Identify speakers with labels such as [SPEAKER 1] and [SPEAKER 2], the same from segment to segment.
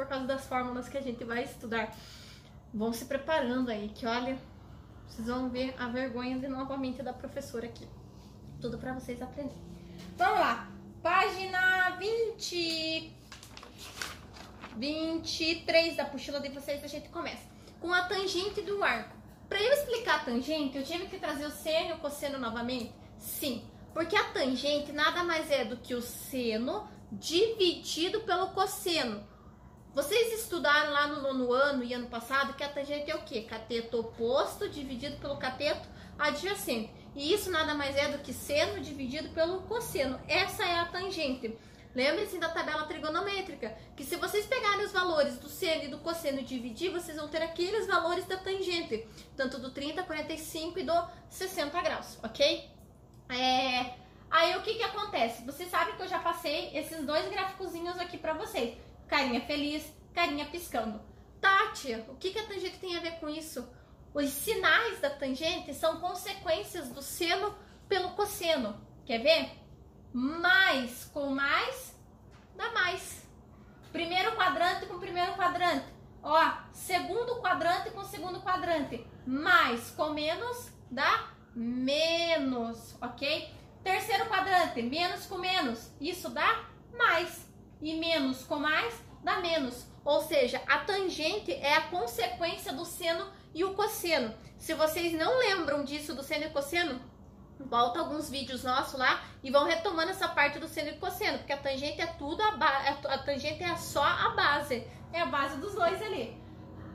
[SPEAKER 1] por causa das fórmulas que a gente vai estudar. Vão se preparando aí, que olha, vocês vão ver a vergonha de novamente da professora aqui. Tudo para vocês aprenderem. Vamos lá, página 23 da apostila de vocês, a gente começa com a tangente do arco. Para eu explicar a tangente, eu tive que trazer o seno e o cosseno novamente? Sim, porque a tangente nada mais é do que o seno dividido pelo cosseno. Vocês estudaram lá no nono ano e ano passado que a tangente é o quê? Cateto oposto dividido pelo cateto adjacente. E isso nada mais é do que seno dividido pelo cosseno. Essa é a tangente. Lembre-se da tabela trigonométrica, que se vocês pegarem os valores do seno e do cosseno e dividir, vocês vão ter aqueles valores da tangente, tanto do 30, 45 e do 60 graus, ok? Aí o que acontece? Vocês sabem que eu já passei esses dois gráficozinhos aqui pra vocês. Carinha feliz, carinha piscando. Tati, o que a tangente tem a ver com isso? Os sinais da tangente são consequências do seno pelo cosseno. Quer ver? Mais com mais, dá mais. Primeiro quadrante com primeiro quadrante. Ó, segundo quadrante com segundo quadrante. Mais com menos, dá menos, ok? Terceiro quadrante, menos com menos. Isso dá mais. E menos com mais, dá menos. Ou seja, a tangente é a consequência do seno e o cosseno. Se vocês não lembram disso do seno e cosseno, volta alguns vídeos nossos lá e vão retomando essa parte do seno e cosseno, porque a tangente é tudo, a tangente é só a base, é a base dos dois ali.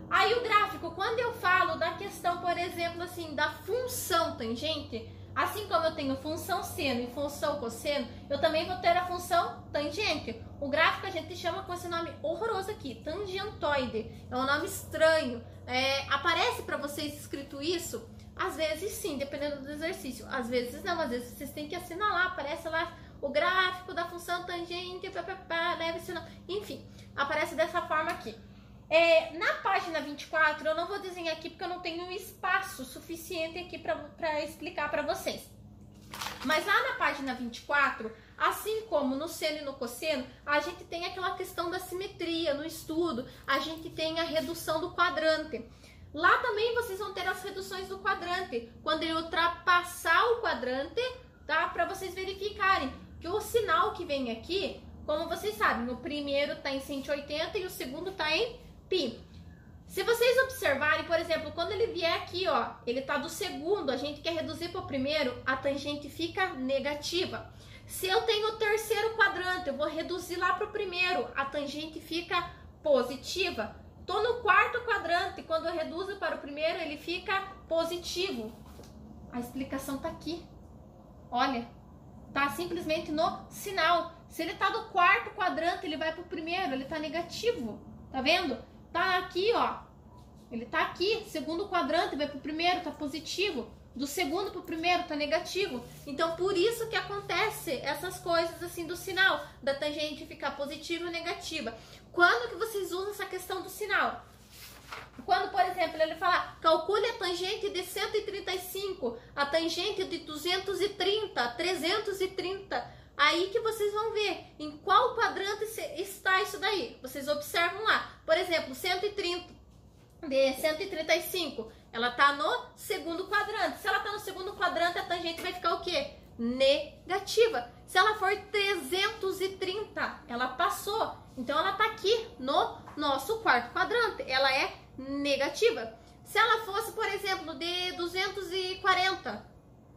[SPEAKER 1] Aí o gráfico, quando eu falo da questão, por exemplo, assim, da função tangente, assim como eu tenho função seno e função cosseno, eu também vou ter a função tangente. O gráfico a gente chama com esse nome horroroso aqui, tangentoide, é um nome estranho. Aparece para vocês escrito isso? Às vezes sim, dependendo do exercício. Às vezes não, às vezes vocês têm que assinalar. Aparece lá o gráfico da função tangente, deve ser, enfim, aparece dessa forma aqui. Na página 24, eu não vou desenhar aqui porque eu não tenho espaço suficiente aqui para explicar para vocês. Mas lá na página 24, assim como no seno e no cosseno, a gente tem aquela questão da simetria no estudo, a gente tem a redução do quadrante. Lá também vocês vão ter as reduções do quadrante, quando ele ultrapassar o quadrante, tá? Para vocês verificarem que o sinal que vem aqui, como vocês sabem, o primeiro está em 180 e o segundo está em π. Se vocês observarem, por exemplo, quando ele vier aqui, ó, ele está do segundo, a gente quer reduzir para o primeiro, a tangente fica negativa. Se eu tenho o terceiro quadrante, eu vou reduzir lá para o primeiro, a tangente fica positiva. Tô no quarto quadrante, quando eu reduzo para o primeiro, ele fica positivo. A explicação tá aqui. Olha, tá simplesmente no sinal. Se ele tá do quarto quadrante, ele vai para o primeiro, ele tá negativo. Tá vendo? Tá aqui, ó. Ele tá aqui, segundo quadrante, vai para o primeiro, tá positivo. Do segundo para o primeiro, tá negativo. Então, por isso que acontece essas coisas assim do sinal, da tangente ficar positiva ou negativa. Quando que vocês usam essa questão do sinal? Quando, por exemplo, ele fala, calcule a tangente de 135, a tangente de 230, 330. Aí que vocês vão ver em qual quadrante está isso daí. Vocês observam lá. Por exemplo, 130 de 135, ela tá no segundo quadrante. Se ela tá no segundo quadrante, a tangente vai ficar o quê? Negativa. Se ela for 330, ela passou. Então, ela tá aqui no nosso quarto quadrante. Ela é negativa. Se ela fosse, por exemplo, de 240,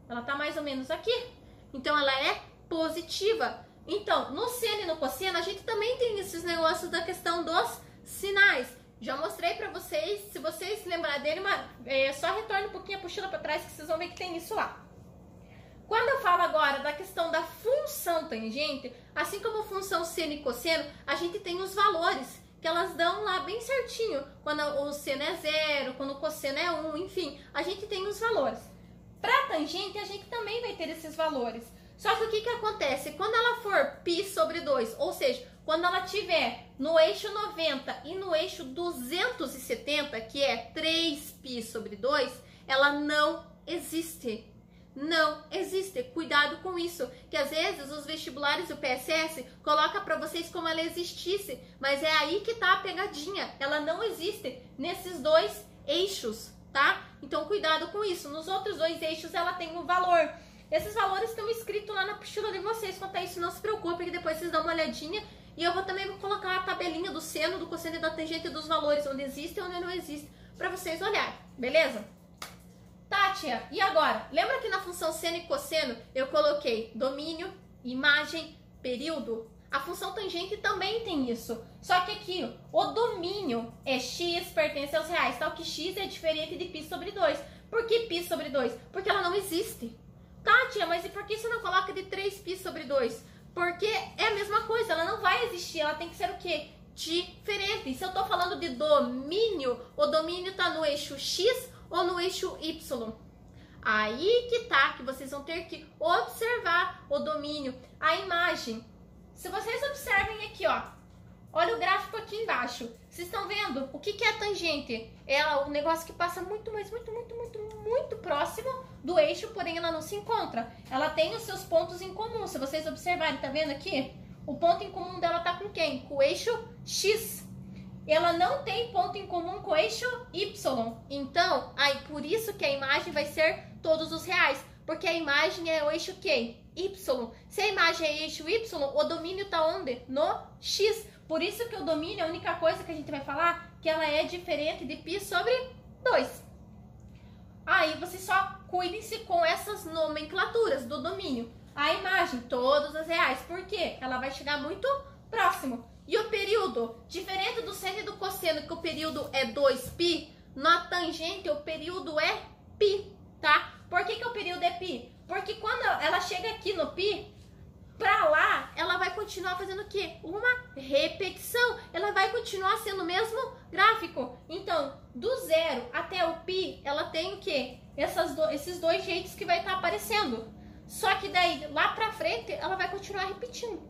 [SPEAKER 1] ela tá mais ou menos aqui. Então, ela é positiva. Então, no seno e no cosseno, a gente também tem esses negócios da questão dos sinais. Já mostrei pra vocês, se vocês lembrarem dele, só retorne um pouquinho a apostila pra trás que vocês vão ver que tem isso lá. Quando eu falo agora da questão da função tangente, assim como função seno e cosseno, a gente tem os valores que elas dão lá bem certinho. Quando o seno é 0, quando o cosseno é 1, enfim, a gente tem os valores. Para tangente, a gente também vai ter esses valores. Só que o que acontece? Quando ela for π sobre 2, ou seja, quando ela estiver no eixo 90 e no eixo 270, que é 3π sobre 2, ela não existe. Não existe. Cuidado com isso, que às vezes os vestibulares e o PSS coloca para vocês como ela existisse, mas é aí que tá a pegadinha. Ela não existe nesses dois eixos, tá? Então cuidado com isso. Nos outros dois eixos ela tem um valor. Esses valores estão escritos lá na apostila de vocês. Quanto a isso, não se preocupe, que depois vocês dão uma olhadinha. E eu também vou colocar a tabelinha do seno, do cosseno e da tangente dos valores, onde existe e onde não existe, para vocês olharem, beleza? Tá, tia, e agora? Lembra que na função seno e cosseno eu coloquei domínio, imagem, período? A função tangente também tem isso. Só que aqui, o domínio é x, pertence aos reais, tal que x é diferente de π sobre 2. Por que π sobre 2? Porque ela não existe. Tá, tia, mas e por que você não coloca de 3π sobre 2? Porque é a mesma coisa, ela não vai existir, ela tem que ser o quê? Diferente. Se eu tô falando de domínio, o domínio tá no eixo x ou no eixo y? Aí que tá, que vocês vão ter que observar o domínio, a imagem. Se vocês observem aqui, ó, olha o gráfico aqui embaixo. Vocês estão vendo o que é a tangente? É um negócio que passa muito próximo do eixo, porém ela não se encontra. Ela tem os seus pontos em comum. Se vocês observarem, tá vendo aqui? O ponto em comum dela tá com quem? Com o eixo X. Ela não tem ponto em comum com o eixo Y. Então, aí por isso que a imagem vai ser todos os reais. Porque a imagem é o eixo quem? Y. Se a imagem é eixo Y, o domínio tá onde? No X. Por isso que o domínio, a única coisa que a gente vai falar, que ela é diferente de π sobre 2. Aí vocês só cuidem-se com essas nomenclaturas do domínio. A imagem, todos os reais. Por quê? Ela vai chegar muito próximo. E o período? Diferente do seno e do cosseno, que o período é 2π, na tangente o período é π, tá? Por que o período é π? Porque quando ela chega aqui no π, pra lá, ela vai continuar fazendo o quê? Uma repetição. Ela vai continuar sendo o mesmo gráfico. Então, do 0 até o π, ela tem o quê? Esses dois jeitos que vai estar aparecendo. Só que daí, lá pra frente, ela vai continuar repetindo.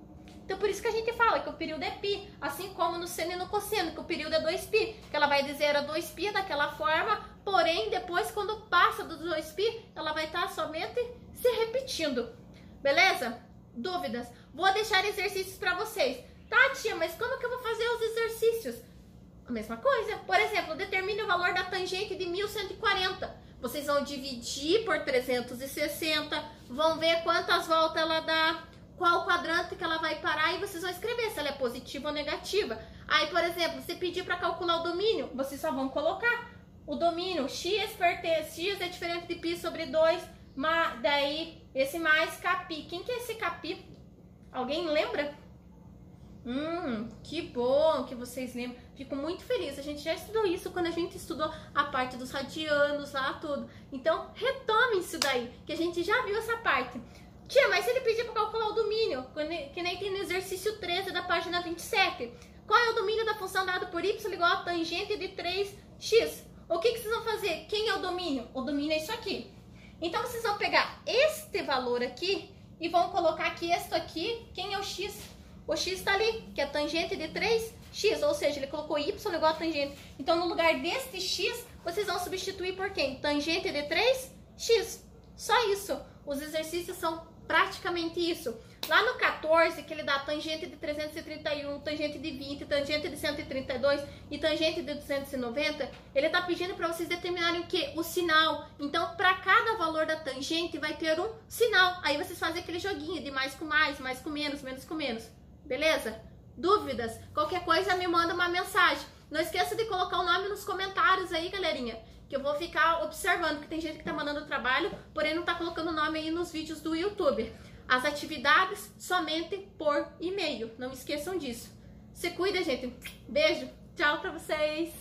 [SPEAKER 1] Então, por isso que a gente fala que o período é π, assim como no seno e no cosseno, que o período é 2π. Que ela vai dizer era 2π daquela forma, porém, depois, quando passa do 2π, ela vai estar somente se repetindo. Beleza? Dúvidas? Vou deixar exercícios para vocês. Tá, tia, mas como que eu vou fazer os exercícios? A mesma coisa. Por exemplo, determine o valor da tangente de 1140. Vocês vão dividir por 360, vão ver quantas voltas ela dá, qual quadrante que ela vai parar e vocês vão escrever se ela é positiva ou negativa. Aí, por exemplo, se pedir para calcular o domínio, vocês só vão colocar o domínio. X é diferente de π sobre 2, daí esse mais capi. Quem que é esse capi? Alguém lembra? Que bom que vocês lembram. Fico muito feliz. A gente já estudou isso quando a gente estudou a parte dos radianos lá, tudo. Então, retomem isso daí, que a gente já viu essa parte. Tia, mas se ele pedir para calcular o domínio, que nem tem no exercício 13 da página 27. Qual é o domínio da função dado por y igual a tangente de 3x? O que vocês vão fazer? Quem é o domínio? O domínio é isso aqui. Então, vocês vão pegar este valor aqui e vão colocar aqui este aqui. Quem é o x? O x está ali, que é a tangente de 3x, ou seja, ele colocou y igual a tangente. Então, no lugar deste x, vocês vão substituir por quem? Tangente de 3x. Só isso. Os exercícios são praticamente isso. Lá no 14, que ele dá tangente de 331, tangente de 20, tangente de 132 e tangente de 290, ele está pedindo para vocês determinarem o quê? O sinal. Então, para cada valor da tangente, vai ter um sinal. Aí vocês fazem aquele joguinho de mais com menos, menos com menos. Beleza? Dúvidas? Qualquer coisa, me manda uma mensagem. Não esqueça de colocar o nome nos comentários aí, galerinha, que eu vou ficar observando, porque tem gente que tá mandando trabalho, porém não tá colocando o nome aí nos vídeos do YouTube. As atividades somente por e-mail. Não esqueçam disso. Se cuida, gente. Beijo. Tchau pra vocês.